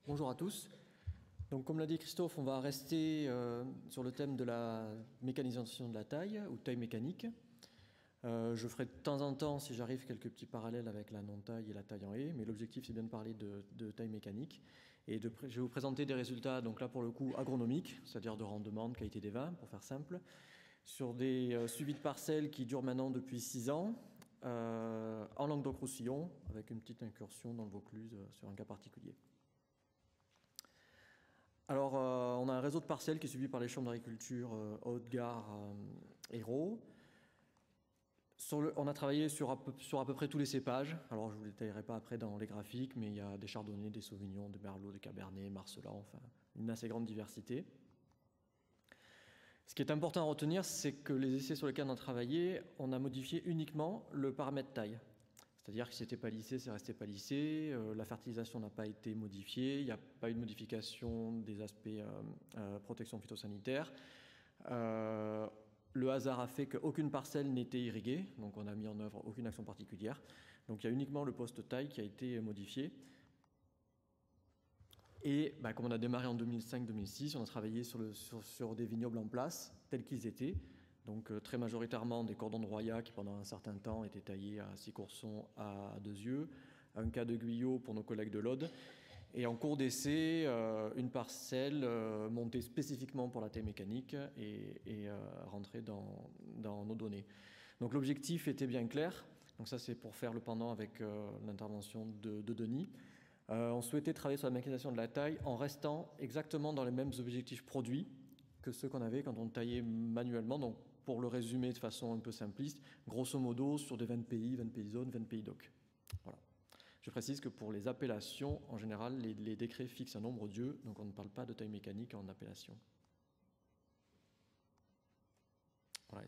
Bonjour à tous. Donc, comme l'a dit Christophe, on va rester sur le thème de la mécanisation de la taille ou taille mécanique. Je ferai de temps en temps, si j'arrive, quelques petits parallèles avec la non-taille et la taille en haie, mais l'objectif c'est bien de parler de taille mécanique. Et je vais vous présenter des résultats, donc là pour le coup agronomiques, c'est-à-dire de rendement, de qualité des vins, pour faire simple, sur des suivis de parcelles qui durent maintenant depuis 6 ans, en Languedoc-Roussillon, avec une petite incursion dans le Vaucluse sur un cas particulier. Alors, on a un réseau de parcelles qui est suivi par les chambres d'agriculture Haute-Gare, Hérault. On a travaillé sur à peu près tous les cépages. Alors, je ne vous détaillerai pas après dans les graphiques, mais il y a des chardonnays, des sauvignons, des merlots, des cabernets, marcelats, enfin, une assez grande diversité. Ce qui est important à retenir, c'est que les essais sur lesquels on a travaillé, on a modifié uniquement le paramètre taille. C'est-à-dire que si c'était pas lissé, c'est resté pas lissé, la fertilisation n'a pas été modifiée, il n'y a pas eu de modification des aspects protection phytosanitaire. Le hasard a fait qu'aucune parcelle n'était irriguée, donc on n'a mis en œuvre aucune action particulière. Donc il y a uniquement le poste taille qui a été modifié. Et comme on a démarré en 2005-2006, on a travaillé sur des vignobles en place, tels qu'ils étaient. Donc très majoritairement des cordons de Roya qui pendant un certain temps étaient taillés à 6 coursons à 2 yeux, un cas de Guyot pour nos collègues de l'Aude, et en cours d'essai, une parcelle montée spécifiquement pour la taille mécanique et rentrée dans nos données. Donc l'objectif était bien clair, donc ça c'est pour faire le pendant avec l'intervention de Denis. On souhaitait travailler sur la mécanisation de la taille en restant exactement dans les mêmes objectifs produits que ceux qu'on avait quand on taillait manuellement. Donc, pour le résumer de façon un peu simpliste, grosso modo sur des 20 pays, 20 pays zones, 20 pays doc. Voilà. Je précise que pour les appellations, en général, les décrets fixent un nombre d'yeux, donc on ne parle pas de taille mécanique en appellation. Voilà,